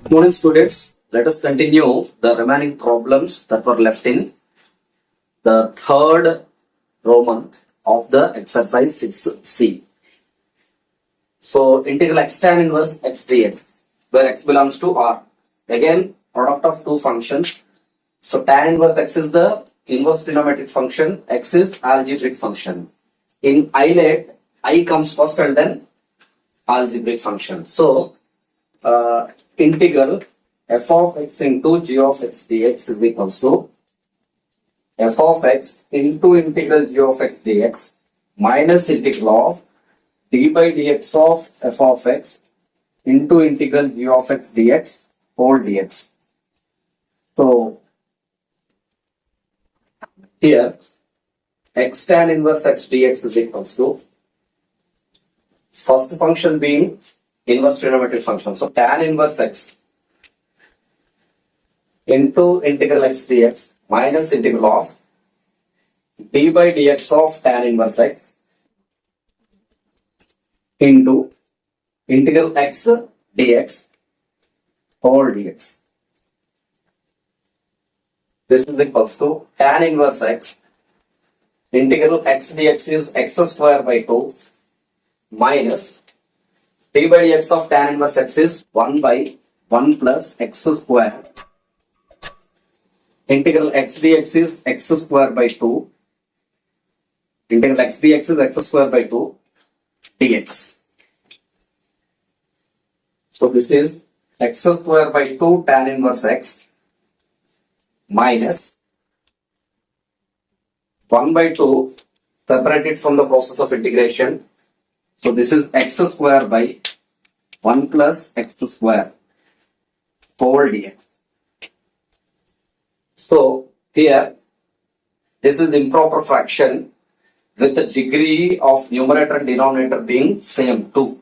Morning students, let us continue the remaining problems that were left in the third Roman of the exercise 6C. So integral x tan inverse x dx, where x belongs to R. Again, product of two functions. So tan inverse x is the inverse trigonometric function, x is algebraic function. In ilet, I comes first and then algebraic function. So integral f of x into g of x dx is equals to f of x into integral g of x dx minus integral of d by dx of f of x into integral g of x dx whole dx. So here x tan inverse x dx is equals to first function being inverse trigonometric function. So tan inverse x into integral x dx minus integral of d by dx of tan inverse x into integral x dx whole dx. This is equals to tan inverse x integral x dx is x square by 2 minus d by dx of tan inverse x is 1 by 1 plus x square. Integral x dx is x square by 2. Integral x dx is x square by 2 dx. So this is x square by 2 tan inverse x minus 1 by 2 separated from the process of integration. So this is x square by 1 plus x square whole dx. So here this is improper fraction with the degree of numerator and denominator being same 2.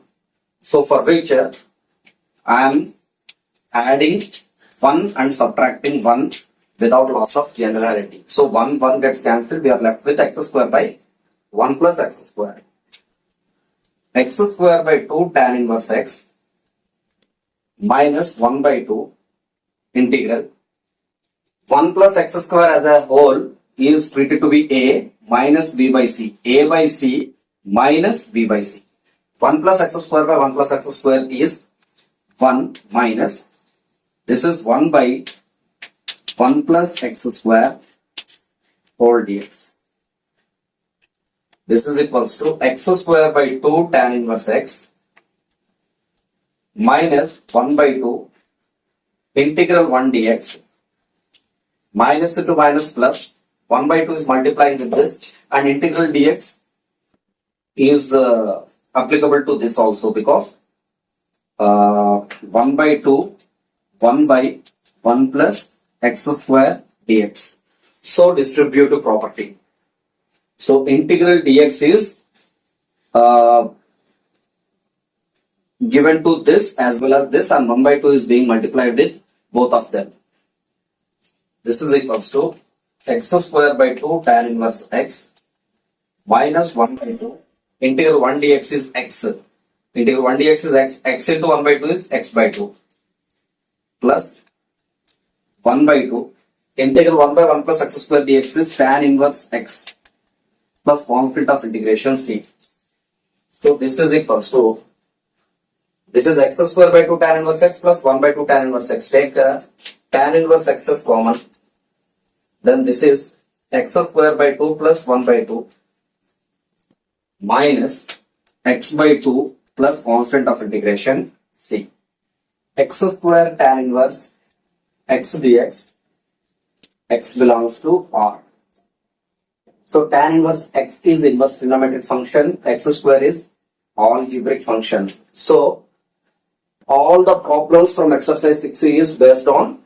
So for which I am adding 1 and subtracting 1 without loss of generality. So 1 gets cancelled, we are left with x square by 1 plus x square. X square by 2 tan inverse x minus 1 by 2 integral 1 plus x square as a whole is treated to be a minus b by c. A by c minus b by c. 1 plus x square by 1 plus x square is 1 minus. This is 1 by 1 plus x square whole dx. This is equals to x square by 2 tan inverse x minus 1 by 2 integral 1 dx minus into minus plus 1 by 2 is multiplying with this and integral dx is applicable to this also because 1 by 2 1 by 1 plus x square dx. So distributive property. So integral dx is given to this as well as this and 1 by 2 is being multiplied with both of them. This is equals to x square by 2 tan inverse x minus 1 by 2 integral 1 dx is x. Integral 1 dx is x. X into 1 by 2 is x by 2 plus 1 by 2 integral 1 by 1 plus x square dx is tan inverse x plus constant of integration c. So this is equals to, this is x square by 2 tan inverse x plus 1 by 2 tan inverse x. Take tan inverse x is common. Then this is x square by 2 plus 1 by 2 minus x by 2 plus constant of integration c. X square tan inverse x dx, x belongs to R. So tan inverse x is inverse trigonometric function, x square is algebraic function. So all the problems from exercise 6C is based on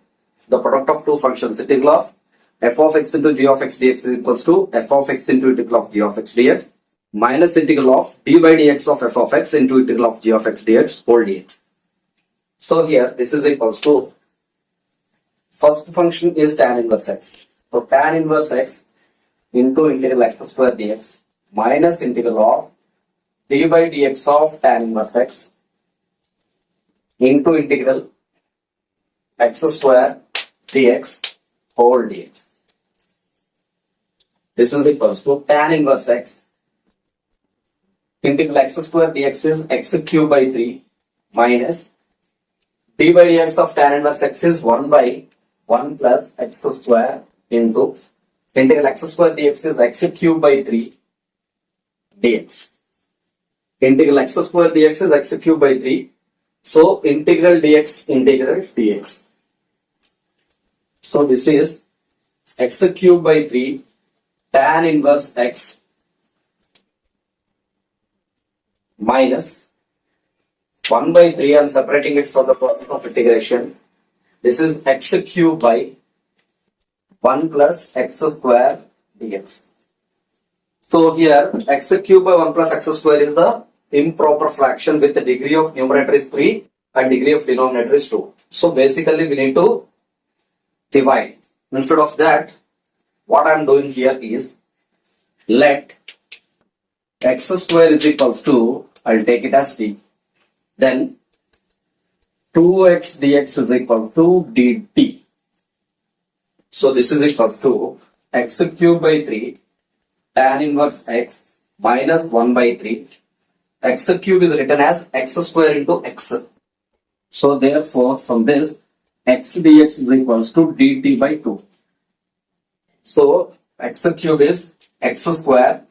the product of two functions. Integral of f of x into g of x dx is equals to f of x into integral of g of x dx minus integral of d by dx of f of x into integral of g of x dx whole dx. So here this is equals to, first function is tan inverse x. So tan inverse x into integral x square dx minus integral of d by dx of tan inverse x into integral x square dx whole dx. This is equals to tan inverse x. Integral x square dx is x cube by 3 minus d by dx of tan inverse x is 1 by 1 plus x square into integral x square dx is x cube by 3 dx. Integral x square dx is x cube by 3. So integral dx. So this is x cube by 3 tan inverse x minus 1 by 3. I am separating it for the process of integration. This is x cube by 1 plus x square dx. So here x cube by 1 plus x square is the improper fraction with the degree of numerator is 3 and degree of denominator is 2. So basically we need to divide. Instead of that, what I am doing here is let x square is equals to, I'll take it as t, then 2x dx is equals to dt. So this is equals to x cube by 3 tan inverse x minus 1 by 3. X cube is written as x square into x. So therefore from this x dx is equals to dt by 2. So x cube is x square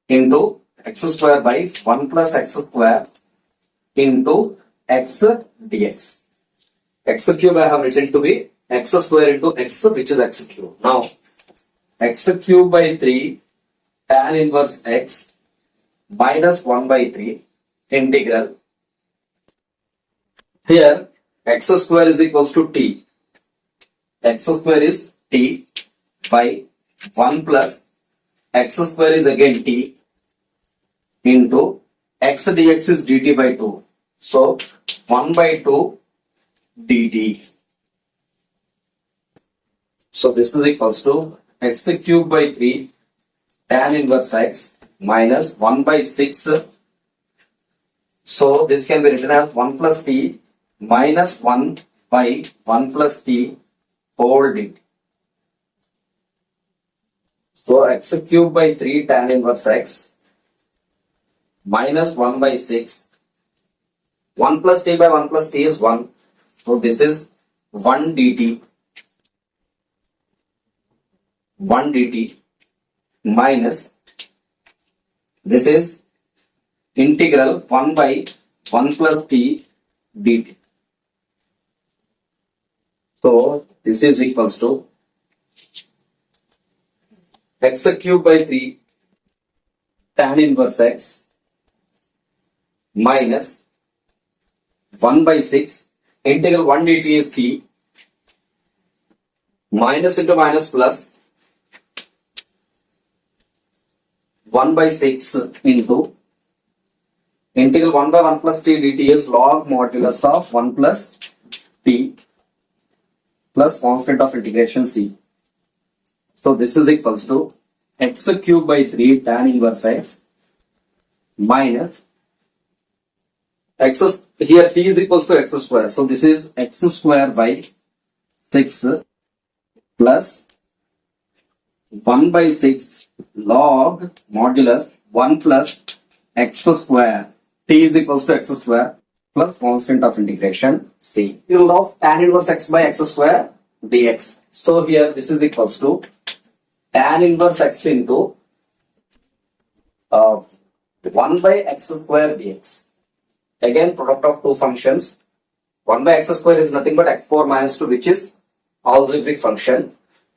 into x square by 1 plus x square into x dx. X cube I have written to be x square into x, which is x cube. Now x cube by 3 tan inverse x minus 1 by 3 integral. Here x square is equals to t. X square is t by 1 plus x square is again t into x dx is dt by 2. So 1 by 2 dt. So this is equals to x cube by 3 tan inverse x minus 1 by 6. So this can be written as 1 plus t minus 1 by 1 plus t whole dt. So x cube by 3 tan inverse x minus 1 by 6. 1 plus t by 1 plus t is 1. So this is 1 dt. 1 dt minus this is integral 1 by 1 plus t dt. So this is equals to x cube by 3 tan inverse x minus 1 by 6 integral 1 dt is t minus into minus plus 1 by 6 into integral 1 by 1 plus t dt is log modulus of 1 plus t plus constant of integration c. So this is equals to x cube by 3 tan inverse x minus x, here t is equals to x square. So this is x square by 6 plus 1 by 6 log modulus 1 plus x square. T is equals to x square plus constant of integration c. Integral of tan inverse x by x square dx. So here this is equals to tan inverse x into 1 by x square dx. Again product of two functions. 1 by x square is nothing but x power minus 2, which is algebraic function,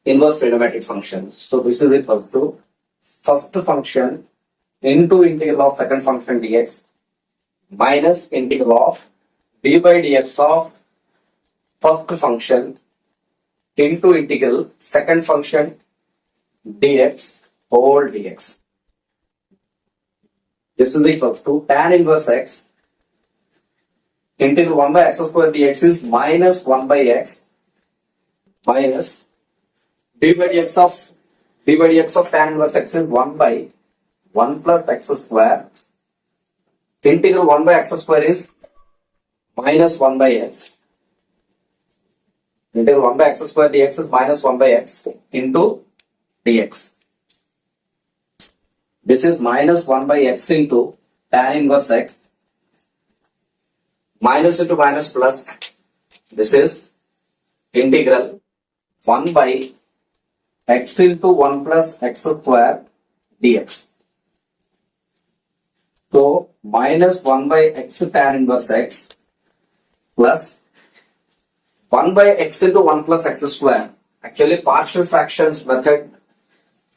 inverse trigonometric function. So this is equals to first function into integral of second function dx minus integral of d by dx of first function into integral second function dx whole dx. This is equals to tan inverse x integral 1 by x square dx is minus 1 by x minus d by dx of tan inverse x is 1 by 1 plus x square. Integral 1 by x square is minus 1 by x Integral 1 by x square dx is minus 1 by x into dx. This is minus 1 by x into tan inverse x. Minus into minus plus. This is integral 1 by x into 1 plus x square dx. So, minus 1 by x tan inverse x plus 1 by x into 1 plus x square. Actually, partial fractions method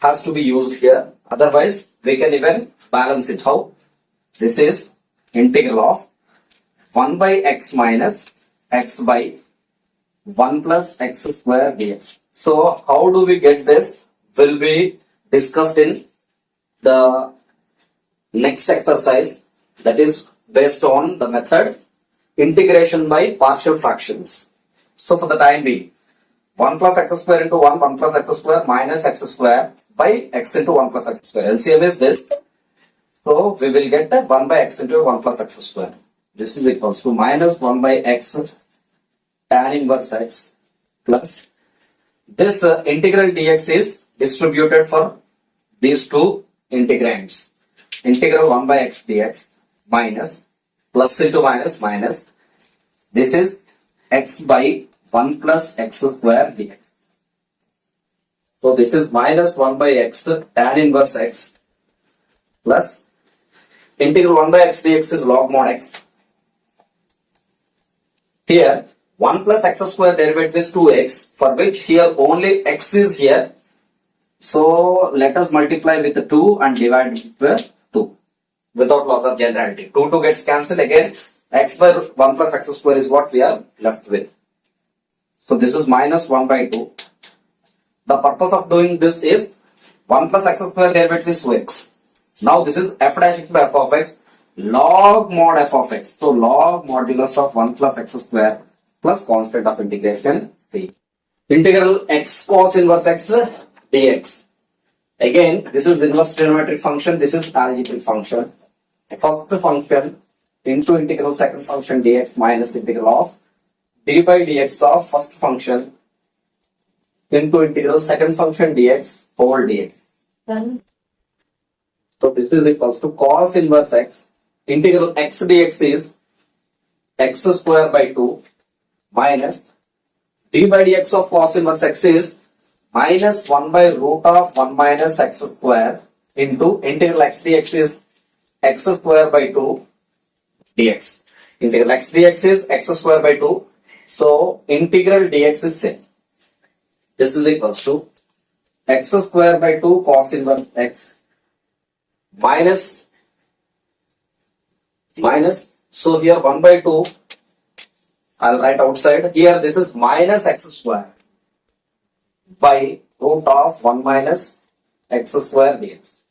has to be used here. Otherwise, we can even balance it. How? This is integral of 1 by x minus x by 1 plus x square dx. So, how do we get this? Will be discussed in the next exercise, that is based on the method integration by partial fractions. So, for the time being, 1 plus x square into 1 plus x square minus x square by x into 1 plus x square. LCM is this. So, we will get 1 by x into 1 plus x square. This is equals to minus 1 by x tan inverse x plus this integral dx is distributed for these two integrands. Integral 1 by x dx minus plus into minus minus. This is x by 1 plus x square dx. So this is minus 1 by x tan inverse x plus integral 1 by x dx is log mod x. Here 1 plus x square derivative is 2x, for which here only x is here. So let us multiply with 2 and divide with 2 without loss of generality. 2 gets cancelled again. X by 1 plus x square is what we are left with. So this is minus 1 by 2. The purpose of doing this is 1 plus x square derivative is 2x. Now this is f dash x by f of x log mod f of x. So log modulus of 1 plus x square plus constant of integration c. Integral x cos inverse x dx. Again, this is inverse trigonometric function. This is algebraic function. First function into integral second function dx minus integral of d by dx of first function into integral second function dx whole dx. So this is equals to cos inverse x. Integral x dx is x square by 2 minus d by dx of cos inverse x is minus 1 by root of 1 minus x square into integral x dx is x square by 2 dx. Integral x dx is x square by 2. So integral dx is same. This is equals to x square by 2 cos inverse x minus so here 1 by 2 I'll write outside. Here this is minus x square by root of 1 minus x square dx.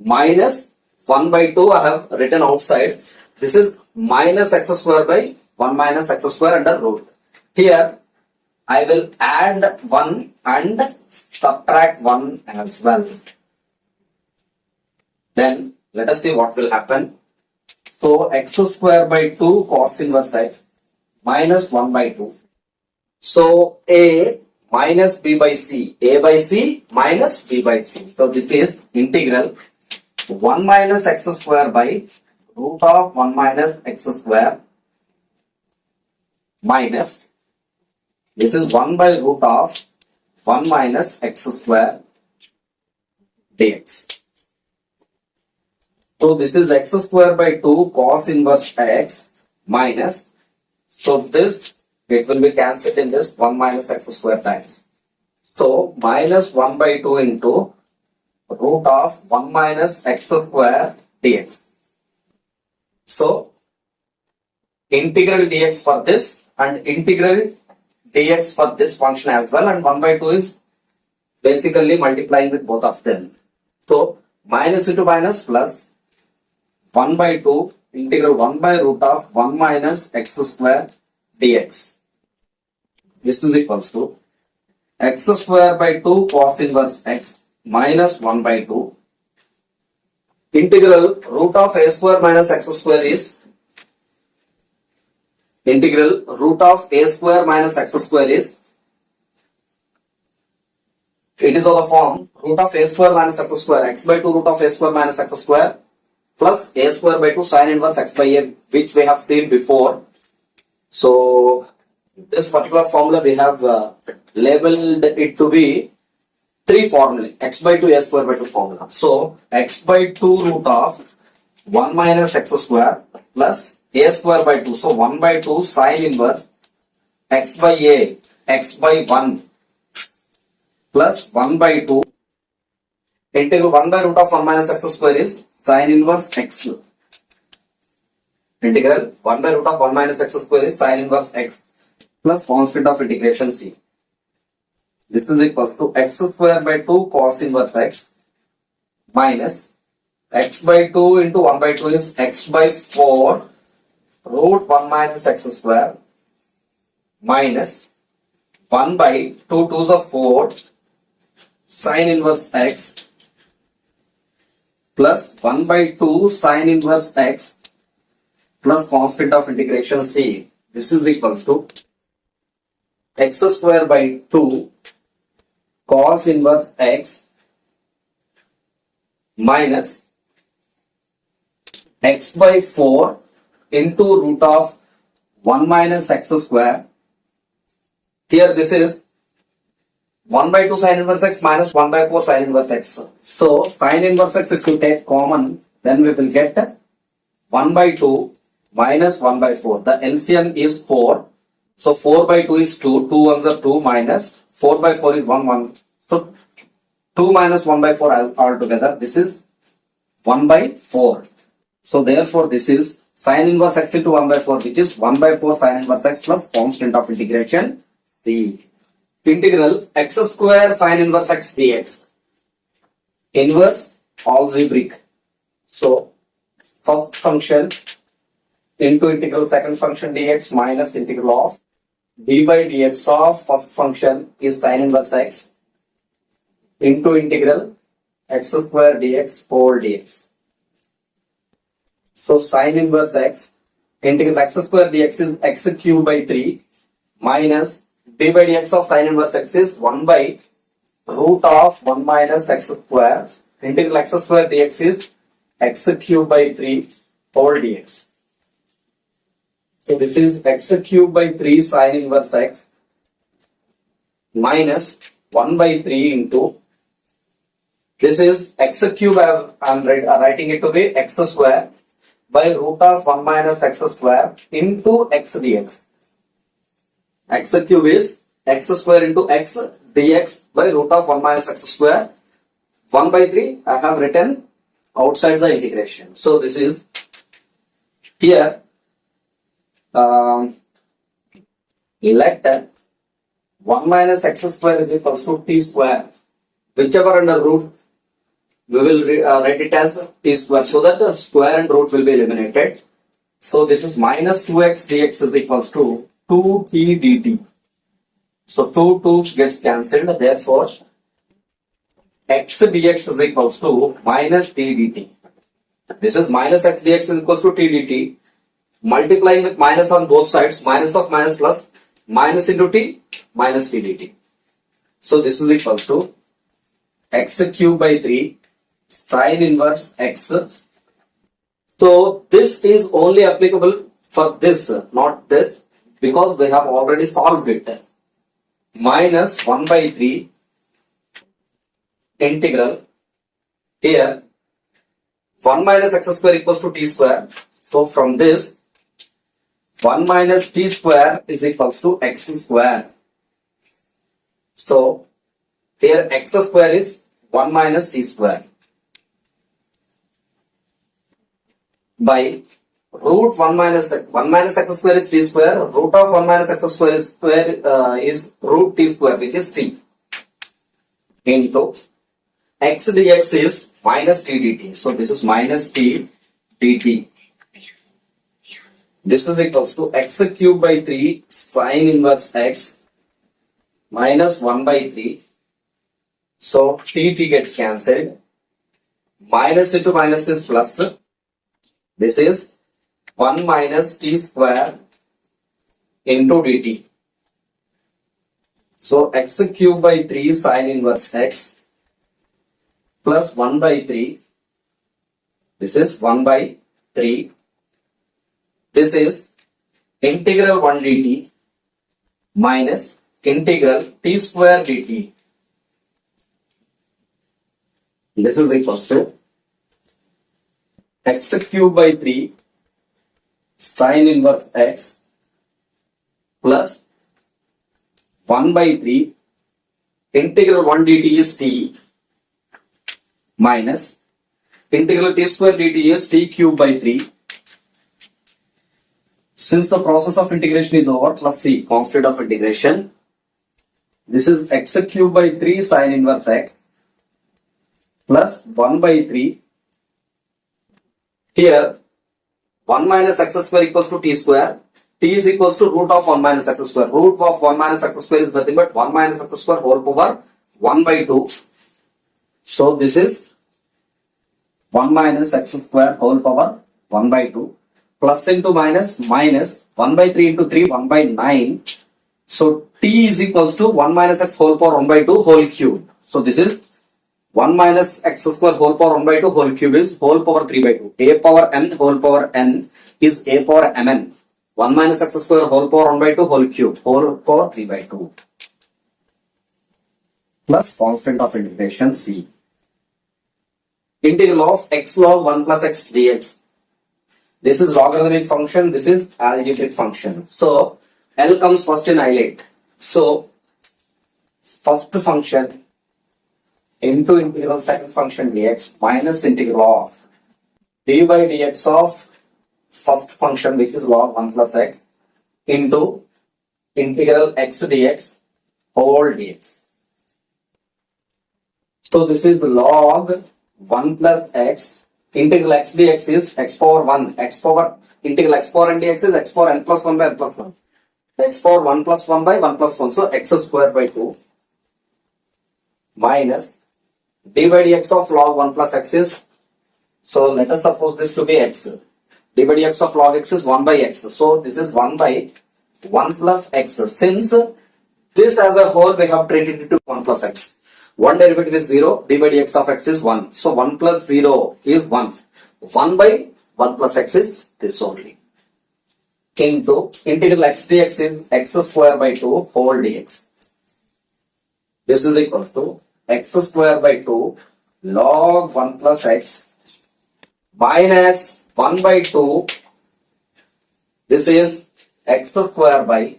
Minus 1 by 2 I have written outside. This is minus x square by 1 minus x square under root. Here I will add 1 and subtract 1 as well. Then let us see what will happen. So x square by 2 cos inverse x minus 1 by 2. So a minus b by c. A by c minus b by c. So this is integral 1 minus x square by root of 1 minus x square minus this is 1 by root of 1 minus x square dx. So this is x square by 2 cos inverse x minus, so this it will be cancelled in this 1 minus x square times. So minus 1 by 2 into root of 1 minus x square dx. So integral dx for this and integral dx for this function as well, and 1 by 2 is basically multiplying with both of them. So minus into minus plus 1 by 2 integral 1 by root of 1 minus x square dx. This is equals to x square by 2 cos inverse x minus 1 by 2 integral root of a square minus x square is integral root of a square minus x square is, it is of the form root of a square minus x square, x by 2 root of a square minus x square plus a square by 2 sin inverse x by a, which we have seen before. So this particular formula we have labeled it to be 3 formulae, x by 2 a square by 2 formula. So x by 2 root of 1 minus x square plus a square by 2. So 1 by 2 sin inverse x by a, x by 1 plus 1 by 2 integral 1 by root of 1 minus x square is sin inverse x. Integral 1 by root of 1 minus x square is sin inverse x plus constant of integration c. This is equals to x square by 2 cos inverse x minus x by 2 into 1 by 2 is x by 4 root 1 minus x square minus 1 by 2 2s of 4 sin inverse x plus 1 by 2 sin inverse x plus constant of integration c. This is equals to x square by 2 cos inverse x minus x by 4 into root of 1 minus x square. Here this is 1 by 2 sin inverse x minus 1 by 4 sin inverse x. So sin inverse x, if you take common, then we will get 1 by 2 minus 1 by 4. The LCM is 4. So 4 by 2 is 2. 2 ones are 2 minus 4 by 4 is 1 1. So 2 minus 1 by 4 altogether. This is 1 by 4. So therefore this is sin inverse x into 1 by 4, which is 1 by 4 sin inverse x plus constant of integration c. Integral x square sin inverse x dx. Inverse algebraic. So first function into integral second function dx minus integral of d by dx of first function is sin inverse x into integral x square dx whole dx. So sin inverse x integral x square dx is x cube by 3 minus d by dx of sin inverse x is 1 by root of 1 minus x square. Integral x square dx is x cube by 3 whole dx. So this is x cube by 3 sin inverse x minus 1 by 3 into, this is x cube, I am writing it to be x square by root of 1 minus x square into x dx. X cube is x square into x dx by root of 1 minus x square. 1 by 3 I have written outside the integration. So this is here. Let 1 minus x square is equals to t square. Whichever under root, we will write it as t square, so that the square and root will be eliminated. So this is minus 2x dx is equals to 2t dt. So 2 gets cancelled. Therefore, x dx is equals to minus t dt. This is minus x dx is equals to t dt. Multiplying with minus on both sides, minus of minus plus, minus into t, minus t dt. So this is equals to x cube by 3 sin inverse x. So this is only applicable for this, not this, because we have already solved it. Minus 1 by 3 integral, here 1 minus x square equals to t square. So from this, 1 minus t square is equals to x square. So here x square is 1 minus t square by root 1 minus x square is t square, root of 1 minus x square is root t square, which is t, into x dx is minus t dt. So this is minus t dt. This is equals to x cube by 3 sin inverse x minus 1 by 3. So t gets cancelled. Minus into minus is plus. This is 1 minus t square into dt. So x cube by 3 sine inverse x plus 1 by 3. This is 1 by 3. This is integral 1 dt minus integral t square dt. This is equals to x cube by 3 sine inverse x plus 1 by 3 integral 1 dt is t minus integral t square dt is t cube by 3. Since the process of integration is over, plus c, constant of integration. This is x cube by 3 sine inverse x plus 1 by 3. Here 1 minus x square equals to t square. T is equals to root of 1 minus x square. Root of 1 minus x square is nothing but 1 minus x square whole power 1 by 2. So this is 1 minus x square whole power 1 by 2. Plus into minus, minus 1 by 3 into 3, 1 by 9. So t is equals to 1 minus x whole power 1 by 2 whole cube. So this is 1 minus x square whole power 1 by 2 whole cube is whole power 3 by 2. A power n whole power n is a power mn. 1 minus x square whole power 1 by 2 whole cube whole power 3 by 2. Plus constant of integration c. Integral of x log 1 plus x dx. This is logarithmic function, this is algebraic function. So L comes first in isolate. So first function into integral second function dx minus integral of d by dx of first function which is log 1 plus x into integral x dx whole dx. So this is log 1 plus x. Integral x dx is x power 1, x power, integral x power n dx is x power n plus 1 by n plus 1. X power 1 plus 1 by 1 plus 1, so x square by 2 minus d by dx of log 1 plus x is, so let us suppose this to be x. D by dx of log x is 1 by x, so this is 1 by 1 plus x. Since this as a whole we have treated it to 1 plus x. 1 derivative is 0, d by dx of x is 1. So 1 plus 0 is 1. 1 by 1 plus x is this only. Into integral x dx is x square by 2 whole dx. This is equals to x square by 2 log 1 plus x minus 1 by 2. This is x square by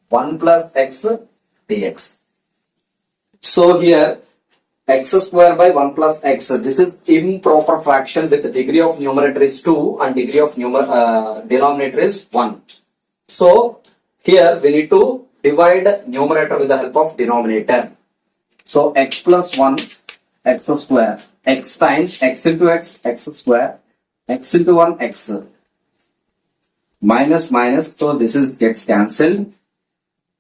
1 plus x dx. So here x square by 1 plus x, this is improper fraction with the degree of numerator is 2 and degree of denominator is 1. So here we need to divide numerator with the help of denominator. So x plus 1 x square, x times x into x, x square, x into 1 x minus minus, so this is gets cancelled.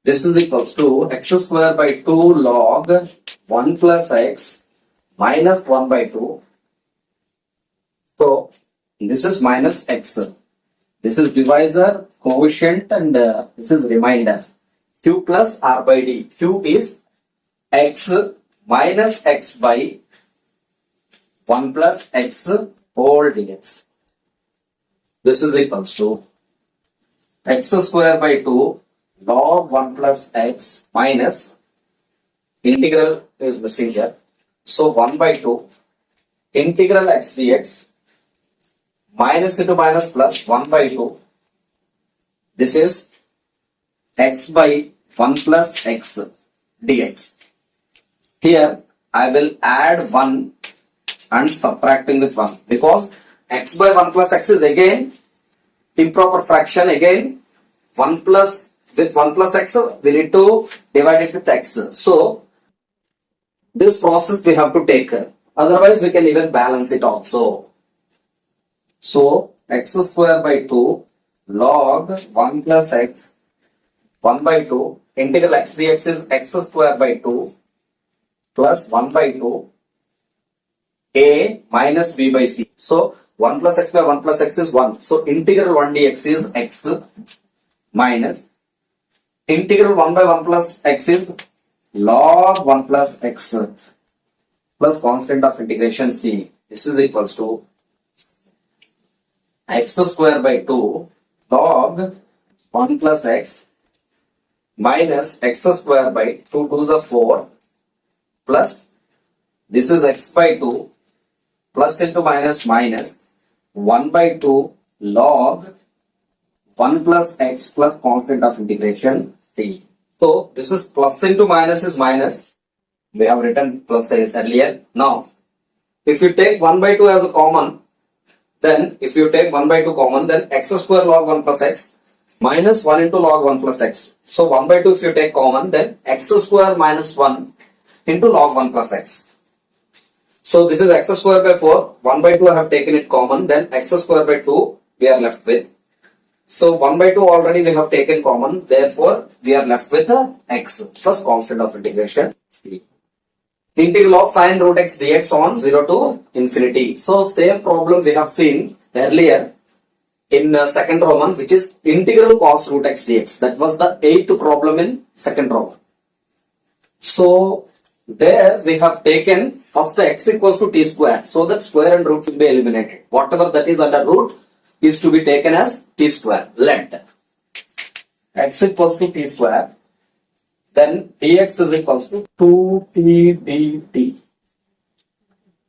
This is equals to x square by 2 log 1 plus x minus 1 by 2. So this is minus x. This is divisor, quotient, and this is remainder. Q plus r by d. Q is x minus x by 1 plus x whole dx. This is equals to x square by 2 log 1 plus x minus integral is missing here. So 1 by 2 integral x dx minus into minus plus 1 by 2. This is x by 1 plus x dx. Here I will add 1 and subtracting with 1 because x by 1 plus x is again improper fraction, again 1 plus with 1 plus x we need to divide it with x. So this process we have to take, otherwise we can even balance it also. So x square by 2 log 1 plus x 1 by 2 integral x dx is x square by 2 plus 1 by 2 a minus b by c. So 1 plus x by 1 plus x is 1. So integral 1 dx is x minus Integral 1 by 1 plus x is log 1 plus x plus constant of integration c. This is equals to x square by 2 log 1 plus x minus x square by 2 to the 4 plus this is x by 2 plus into minus minus 1 by 2 log 1 plus x plus constant of integration c. So this is plus into minus is minus. We have written plus earlier. Now if you take 1 by 2 as a common, then if you take 1 by 2 common, then x square log 1 plus x minus 1 into log 1 plus x. So 1 by 2 if you take common, then x square minus 1 into log 1 plus x. So this is x square by 4, 1 by 2 I have taken it common, then x square by 2 we are left with. So 1 by 2 already we have taken common, therefore we are left with x plus constant of integration c. Integral of sine root x dx on 0 to infinity. So same problem we have seen earlier in second Roman, which is integral cos root x dx. That was the 8th problem in second Roman. So there we have taken first x equals to t square, so that square and root will be eliminated. Whatever that is under root is to be taken as t square. Let x equals to t square, then dx is equals to 2t dt.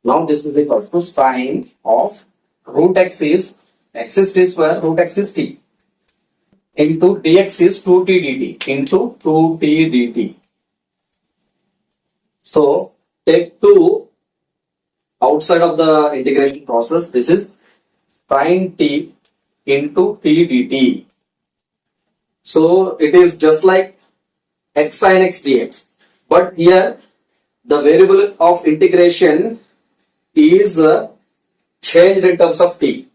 Now this is equals to sine of root x is t square, root x is t, into dx is 2t dt into 2t dt. So take 2 outside of the integration process. This is sine t into t dt. So it is just like x sin x dx. But here the variable of integration is changed in terms of t.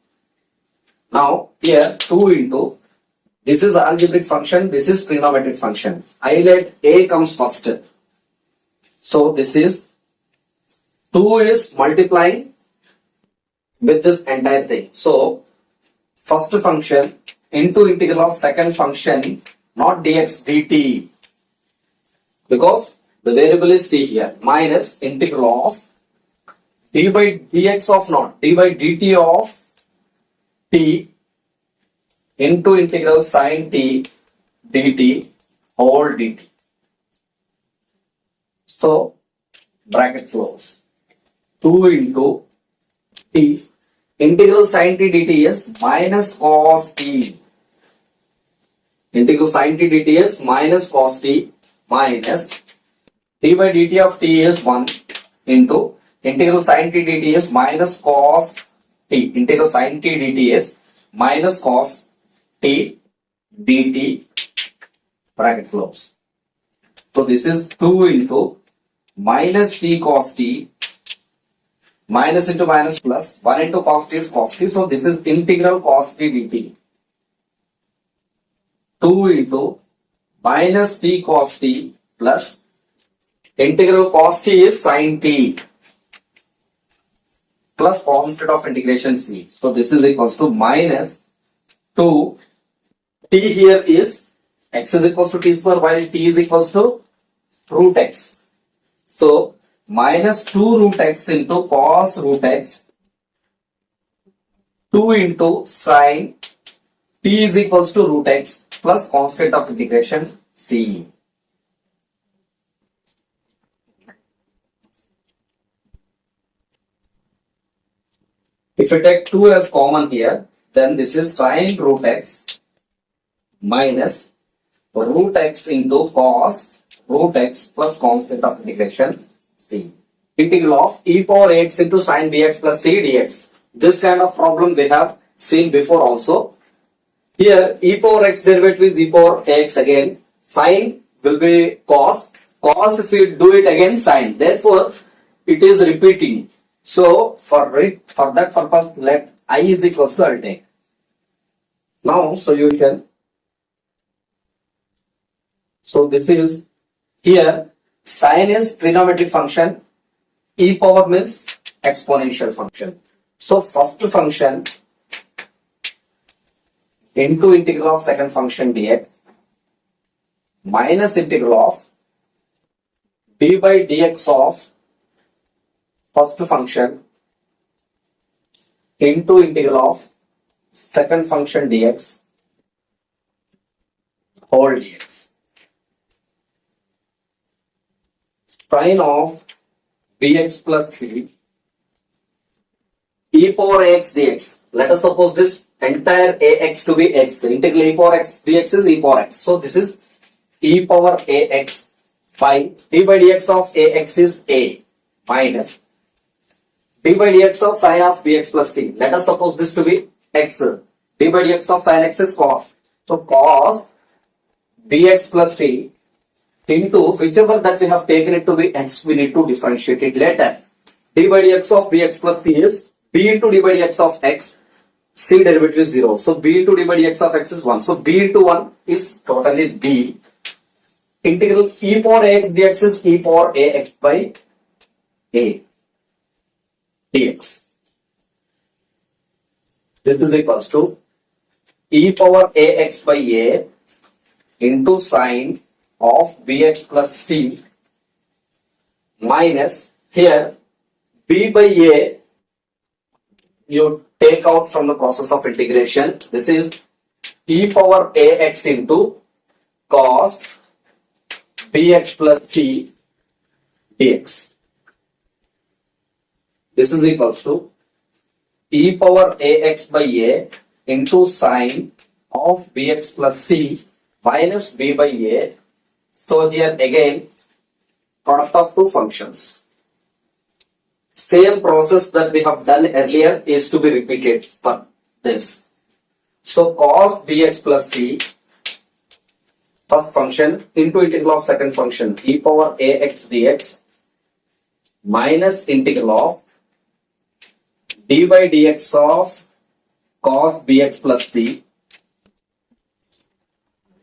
Now here 2 into, this is algebraic function, this is trigonometric function. I let a comes first. So this is 2 is multiplying with this entire thing. So first function into integral of second function, not dx dt, because the variable is t here, minus integral of d by dx of not d by dt of t into integral sine t dt whole dt. So bracket close. 2 into t integral sine t dt is minus cos t. Integral sine t dt is minus cos t minus d by dt of t is 1 into integral sine t dt is minus cos t. Integral sine t dt is minus cos t dt, bracket close. So this is 2 into minus t cos t, minus into minus plus 1 into cos t is cos t. So this is integral cos t dt. 2 into minus t cos t plus integral cos t is sin t plus constant of integration c. So this is equals to minus 2, t here is x is equals to t square while t is equals to root x. So minus 2 root x into cos root x, 2 into sin t is equals to root x plus constant of integration c. If you take 2 as common here, then this is sin root x minus root x into cos root x plus constant of integration c. Integral of e power x into sin bx plus c dx. This kind of problem we have seen before also. Here e power x derivative is e power x again. Sin will be cos. Cos if you do it again sin. Therefore it is repeating. So for that purpose let I is equals to I'll take. Now solution. So this is here sin is trigonometric function, e power means exponential function. So first function into integral of second function dx minus integral of d by dx of first function into integral of second function dx whole dx. Sine of bx plus c e power ax dx. Let us suppose this entire ax to be x. Integral e power x dx is e power x. So this is e power ax by d by dx of ax is a minus d by dx of sine of bx plus c. Let us suppose this to be x. D by dx of sine x is cos. So cos bx plus c into whichever that we have taken it to be x, we need to differentiate it later. D by dx of bx plus c is b into d by dx of x, c derivative is 0. So b into d by dx of x is 1. So b into 1 is totally b. Integral e power ax dx is e power ax by a dx. This is equals to e power ax by a into sine of bx plus c minus here b by a you take out from the process of integration. This is e power ax into cos bx plus c dx. This is equals to e power ax by a into sine of bx plus c minus b by a. So here again product of two functions. Same process that we have done earlier is to be repeated for this. So cos bx plus c first function into integral of second function e power ax dx minus integral of d by dx of cos bx plus c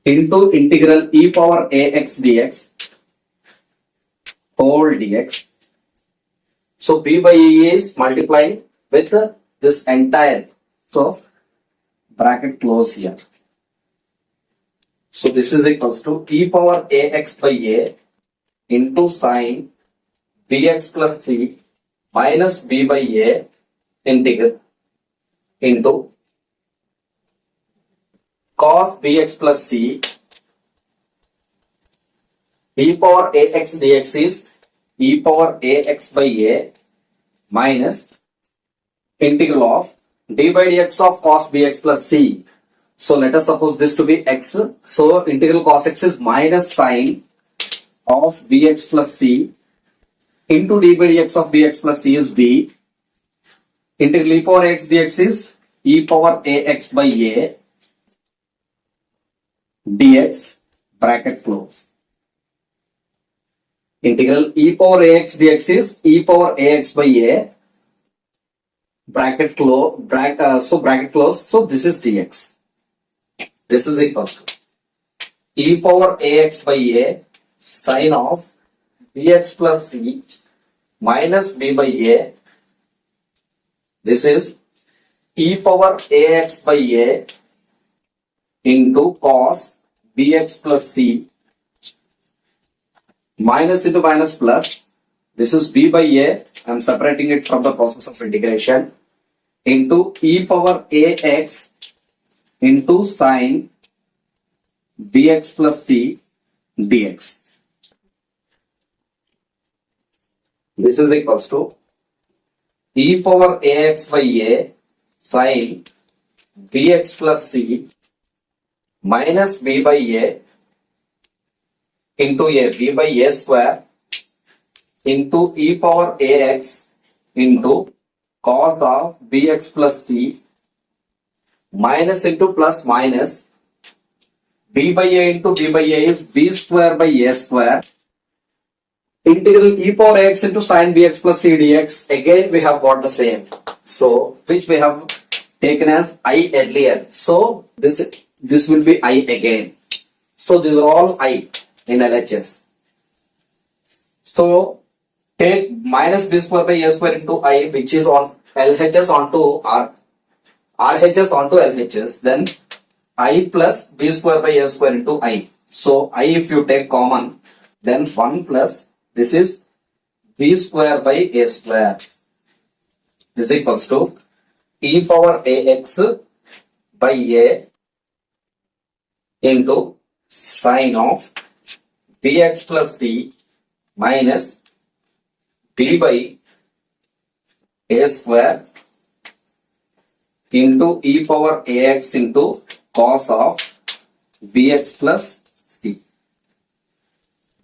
into integral e power ax dx whole dx. So b by a is multiplying with this entire, so bracket close here. So this is equals to e power ax by a into sine bx plus c minus b by a integral into cos bx plus c e power ax dx is e power ax by a minus integral of d by dx of cos bx plus c. So let us suppose this to be x. So integral cos x is minus sine of bx plus c into d by dx of bx plus c is b. Integral e power ax dx is e power ax by a dx bracket close. Integral e power ax dx is e power ax by a bracket close, bracket close. So this is dx. This is equals to e power ax by a sine of bx plus c minus b by a. This is e power ax by a into cos bx plus c minus into minus plus. This is b by a. I am separating it from the process of integration into e power ax into sine bx plus c dx. This is equals to e power ax by a sine bx plus c minus b by a into a b by a square into e power ax into cos of bx plus c minus into plus minus b by a into b by a is b square by a square integral e power x into sine bx plus c dx. Again we have got the same, so which we have taken as I earlier. So this will be I again. So these are all I in LHS. So take minus b square by a square into I, which is on LHS onto RHS onto LHS, then I plus b square by a square into I. So I if you take common, then 1 plus this is b square by a square is equals to e power ax by a into sine of bx plus c minus b by a square into e power ax into cos of bx plus c.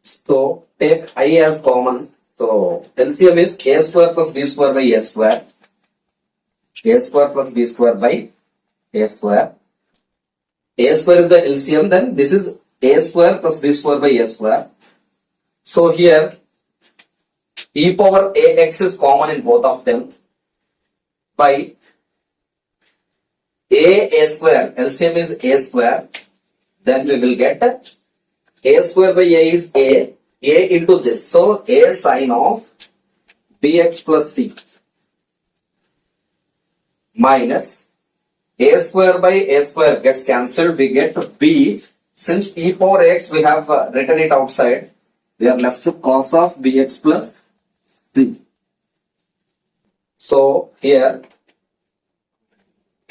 So take I as common. So LCM is a square plus b square by a square. A square plus b square by a square. A square is the LCM, then this is a square plus b square by a square. So here e power ax is common in both of them by a square. LCM is a square. Then we will get a square by a is a into this. So a sine of bx plus c minus a square by a square gets cancelled. We get b. Since e power x we have written it outside, we are left to cos of bx plus c. So here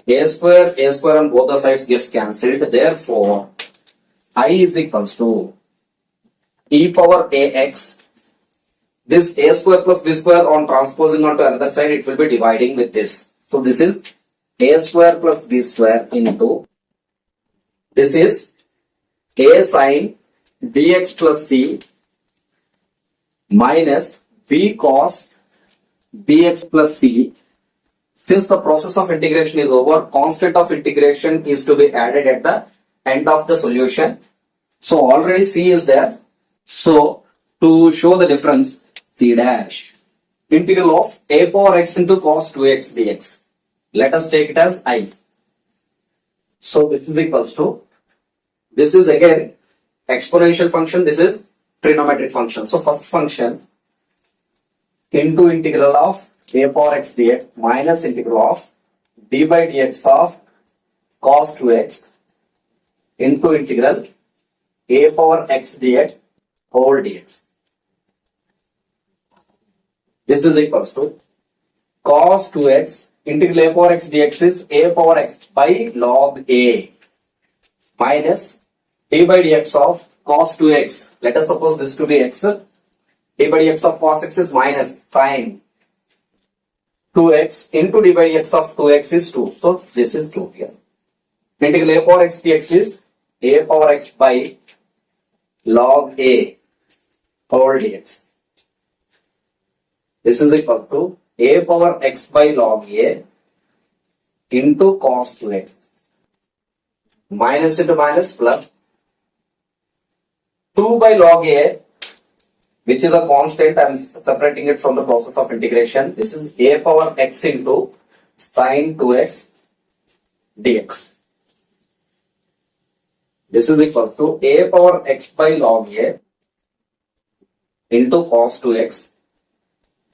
a square on both the sides gets cancelled. Therefore I is equals to e power ax. This a square plus b square on transposing onto another side, it will be dividing with this. So this is a square plus b square into this is a sine bx plus c minus b cos bx plus c. Since the process of integration is over, constant of integration is to be added at the end of the solution. So already c is there. So to show the difference, c dash integral of a power x into cos 2x dx. Let us take it as I. So this is equals to, this is again exponential function, this is trigonometric function. So first function into integral of a power x dx minus integral of d by dx of cos 2x into integral a power x dx whole dx. This is equals to cos 2x integral a power x dx is a power x by log a minus d by dx of cos 2x. Let us suppose this to be x. D by dx of cos x is minus sine 2x into d by dx of 2x is 2. So this is 2 here. Integral a power x dx is a power x by log a whole dx. This is equal to a power x by log a into cos 2x. Minus into minus plus 2 by log a, which is a constant. I am separating it from the process of integration. This is a power x into sine 2x dx. This is equal to a power x by log a into cos 2x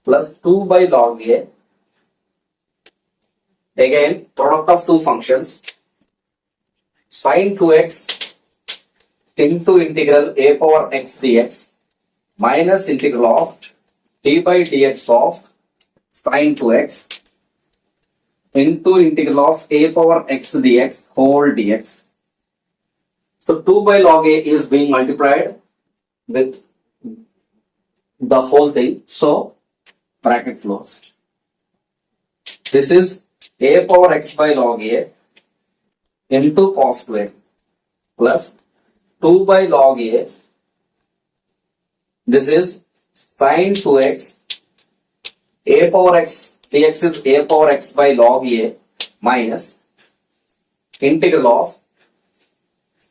plus 2 by log a. Again, product of two functions. Sine 2x into integral a power x dx minus integral of d by dx of sine 2x into integral of a power x dx whole dx. So 2 by log a is being multiplied with the whole thing. So bracket closed. This is a power x by log a into cos 2x plus 2 by log a. This is sine 2x. A power x dx is a power x by log a minus integral of.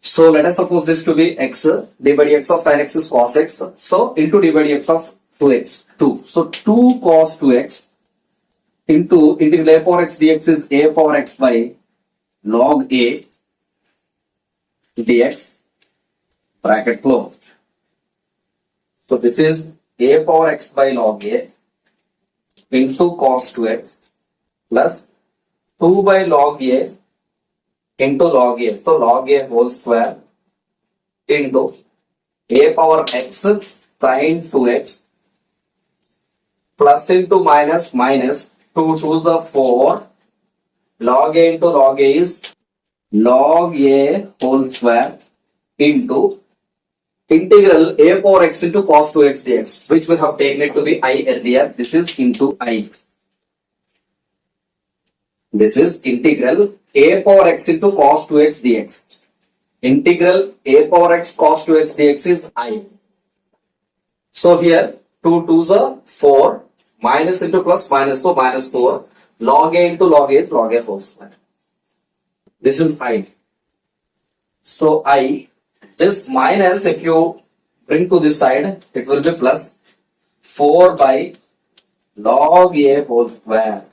So let us suppose this to be x. D by dx of sin x is cos x. So into d by dx of 2x 2. So 2 cos 2x into integral a power x dx is a power x by log a dx, bracket closed. So this is a power x by log a into cos 2x plus 2 by log a into log a. So log a whole square into a power x sine 2x plus into minus 2 to the 4 log a into log a is log a whole square into integral a power x into cos 2x dx, which we have taken it to be I earlier. This is into I. This is integral a power x into cos 2x dx. Integral a power x cos 2x dx is I. So here 2 2s are 4, minus into plus minus, so minus 4, log a into log a is log a whole square. This is I. So I, this minus, if you bring to this side, it will be plus 4 by log a whole square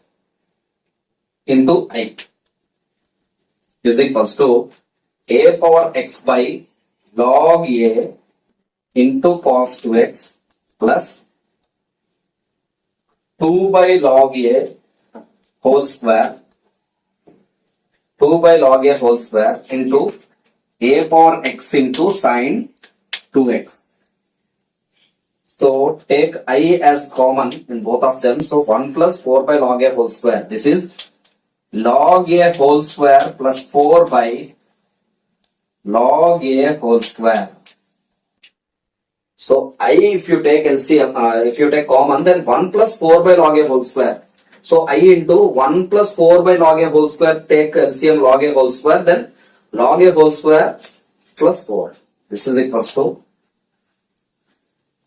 into I is equals to a power x by log a into cos 2x plus 2 by log a whole square, 2 by log a whole square into a power x into sine 2x. So take I as common in both of them. So 1 plus 4 by log a whole square. This is log a whole square plus 4 by log a whole square. So I, if you take LCM, if you take common, then 1 plus 4 by log a whole square. So I into 1 plus 4 by log a whole square, take LCM log a whole square, then log a whole square plus 4. This is equals to,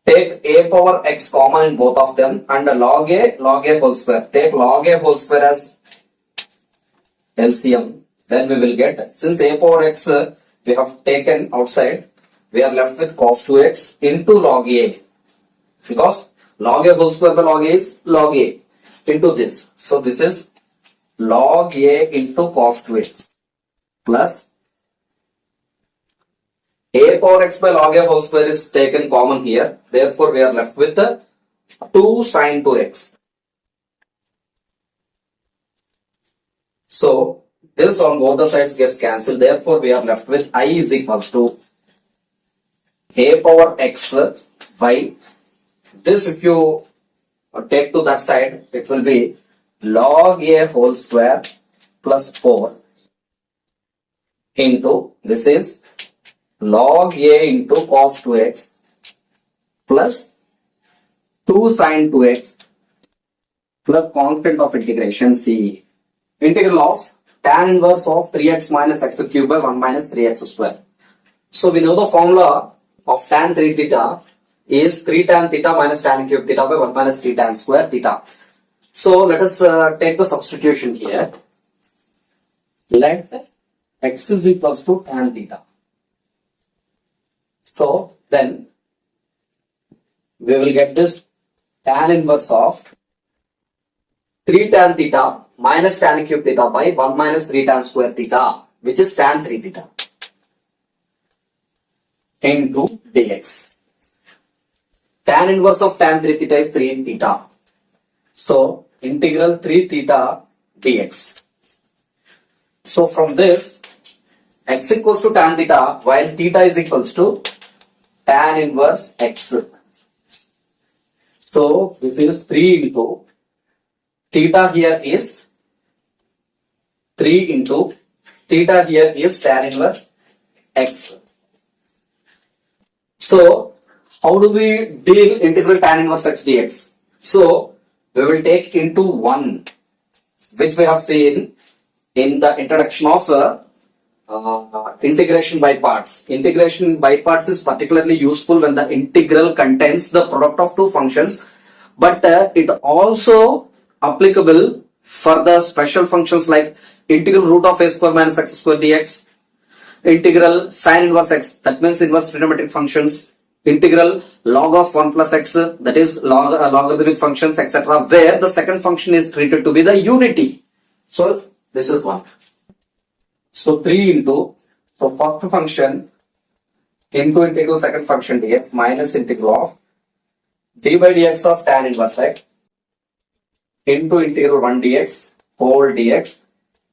take a power x common in both of them and log a whole square. Take log a whole square as LCM. Then we will get, since a power x we have taken outside, we are left with cos 2x into log a. Because log a whole square by log a is log a into this. So this is log a into cos 2x plus a power x by log a whole square is taken common here. Therefore, we are left with 2 sine 2x. So this on both the sides gets cancelled. Therefore, we are left with I is equals to a power x by this. If you take to that side, it will be log a whole square plus 4 into, this is log a into cos 2x plus 2 sine 2x plus constant of integration c. Integral of tan inverse of 3x minus x cube by 1 minus 3x square. So we know the formula of tan 3 theta is 3 tan theta minus tan cube theta by 1 minus 3 tan square theta. So let us take the substitution here. Let x is equals to tan theta. So then we will get this tan inverse of 3 tan theta minus tan cube theta by 1 minus 3 tan square theta, which is tan 3 theta into dx. Tan inverse of tan 3 theta is 3 theta. So integral 3 theta dx. So from this, x equals to tan theta while theta is equals to tan inverse x. So this is 3 into theta here is 3 into theta here is tan inverse x. So how do we deal integral tan inverse x dx? So we will take into 1, which we have seen in the introduction of integration by parts. Integration by parts is particularly useful when the integral contains the product of two functions, but it also applicable for the special functions like integral root of a square minus x square dx, integral sine inverse x, that means inverse trigonometric functions, integral log of 1 plus x, that is logarithmic functions, etc., where the second function is treated to be the unity. So this is 1. So 3 into, so first function into integral second function dx minus integral of d by dx of tan inverse x into integral 1 dx whole dx.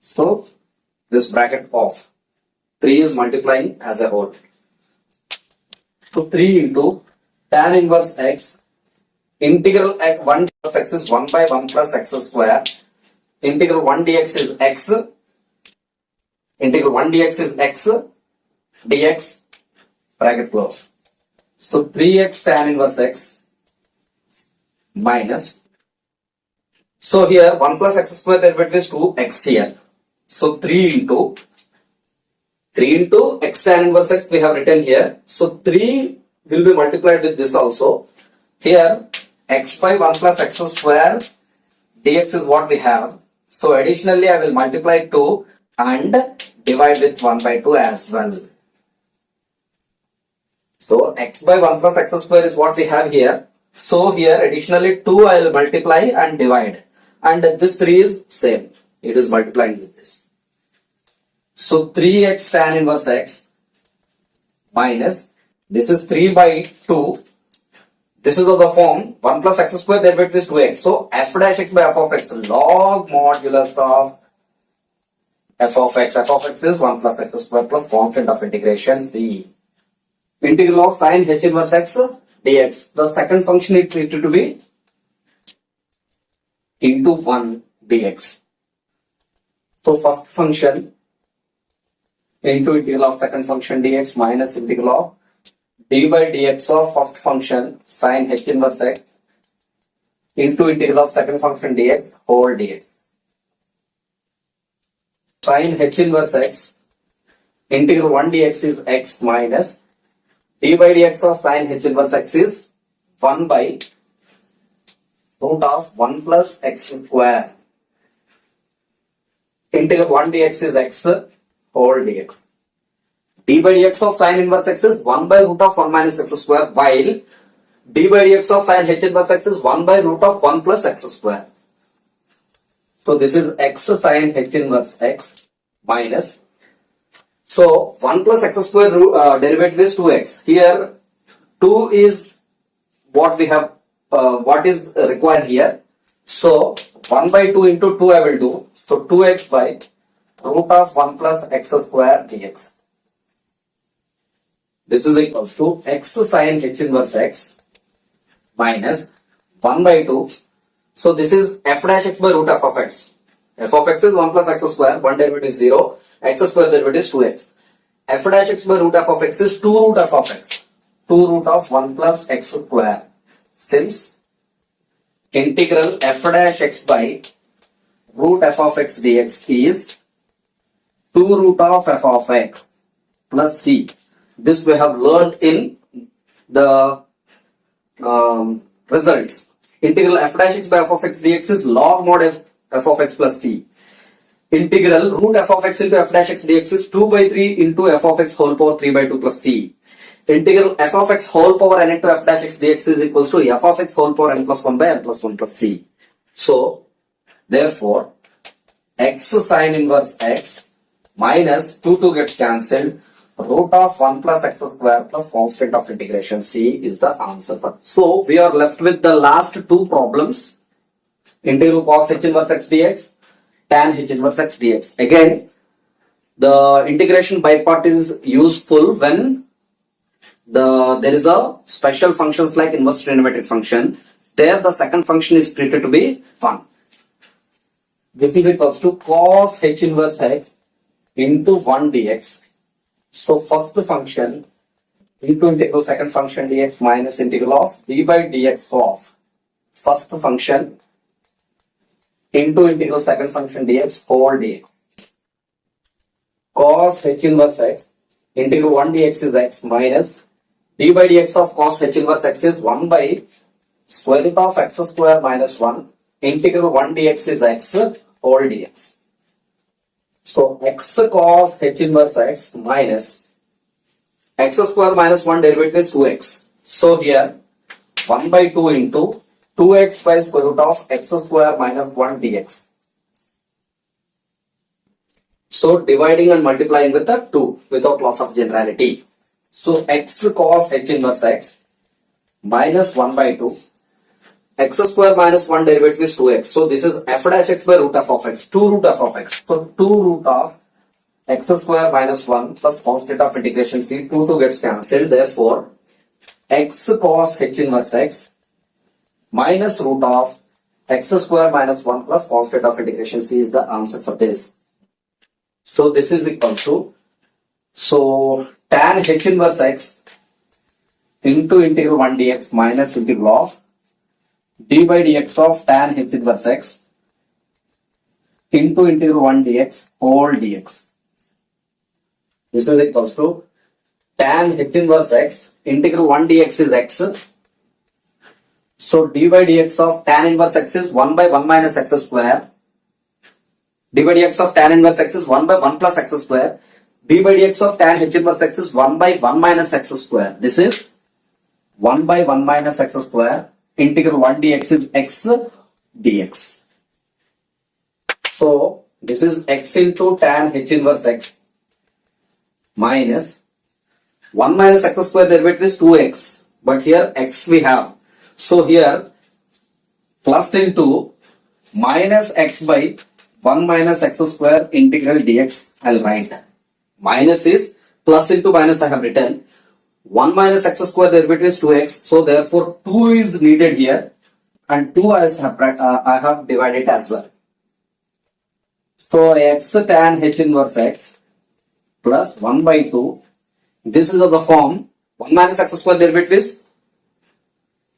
So this bracket off. 3 is multiplying as a whole. So 3 into tan inverse x integral 1 plus x is 1 by 1 plus x square. Integral 1 dx is x. Integral 1 dx is x dx bracket close. So 3x tan inverse x minus. So here 1 plus x square derivative is 2x here. So 3 into x tan inverse x we have written here. So 3 will be multiplied with this also. Here x by 1 plus x square dx is what we have. So additionally I will multiply 2 and divide with 1 by 2 as well. So x by 1 plus x square is what we have here. So here additionally 2 I will multiply and divide. And this 3 is same. It is multiplying with this. So 3x tan inverse x minus, this is 3 by 2. This is of the form 1 plus x square derivative is 2x. So f dash x by f of x log modulus of f of x. F of x is 1 plus x square plus constant of integration c. Integral of sin h inverse x dx. The second function is treated to be into 1 dx. So first function into integral of second function dx minus integral of d by dx of first function sin h inverse x into integral of second function dx whole dx. Sin h inverse x integral 1 dx is x minus d by dx of sin h inverse x is 1 by root of 1 plus x square. Integral 1 dx is x whole dx. D by dx of sin inverse x is 1 by root of 1 minus x square, while d by dx of sin h inverse x is 1 by root of 1 plus x square. So this is x sin h inverse x minus. So 1 plus x square derivative is 2x. Here 2 is what we have, what is required here. So 1 by 2 into 2 I will do. So 2x by root of 1 plus x square dx. This is equals to x sin h inverse x minus 1 by 2. So this is f dash x by root f of x. F of x is 1 plus x square, 1 derivative is 0, x square derivative is 2x. F dash x by root f of x is 2 root f of x. 2 root of 1 plus x square. Since integral f dash x by root f of x dx is 2 root of f of x plus c. This we have learned in the results. Integral f dash x by f of x dx is log mod f of x plus c. Integral root f of x into f dash x dx is 2 by 3 into f of x whole power 3 by 2 plus c. Integral f of x whole power n into f dash x dx is equals to f of x whole power n plus 1 by n plus 1 plus c. So, therefore, x sin inverse x minus 2 gets cancelled. Root of 1 plus x square plus constant of integration c is the answer. So, we are left with the last two problems. Integral cos h inverse x dx, tan h inverse x dx. Again, the integration by part is useful when there is a special functions like inverse trigonometric function. There the second function is treated to be 1. This is equals to cos h inverse x into 1 dx. So first function into integral second function dx minus integral of d by dx of first function into integral second function dx whole dx. Cos h inverse x integral 1 dx is x minus d by dx of cos h inverse x is 1 by square root of x square minus 1. Integral 1 dx is x whole dx. So x cos h inverse x minus x square minus 1 derivative is 2x. So here 1 by 2 into 2x by square root of x square minus 1 dx. So dividing and multiplying with the 2 without loss of generality. So x cos h inverse x minus 1 by 2. X square minus 1 derivative is 2x. So this is f dash x by root f of x. 2 root f of x. So 2 root of x square minus 1 plus constant of integration c. 2 gets cancelled. Therefore, x cos h inverse x minus root of x square minus 1 plus constant of integration c is the answer for this. So this is equals to, so tan h inverse x into integral 1 dx minus integral of d by dx of tan h inverse x into integral 1 dx whole dx. This is equals to tan h inverse x, integral 1 dx is x. So d by dx of tan inverse x is 1 by 1 minus x square. d by dx of tan inverse x is 1 by 1 plus x square. d by dx of tan h inverse x is 1 by 1 minus x square. This is 1 by 1 minus x square. Integral 1 dx is x dx. So this is x into tan h inverse x minus 1 minus x square derivative is 2x. But here x we have. So here plus into minus x by 1 minus x square integral dx I'll write. Minus is plus into minus I have written. 1 minus x square derivative is 2x. So therefore 2 is needed here. And 2 I have divided as well. So x tan h inverse x plus 1 by 2. This is of the form 1 minus x square derivative is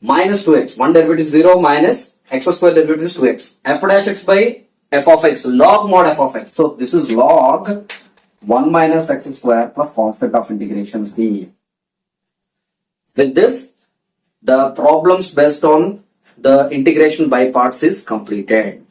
minus 2x. 1 derivative is 0 minus x square derivative is 2x. F dash x by f of x. Log mod f of x. So this is log 1 minus x square plus constant of integration c. With this, the problems based on the integration by parts is completed.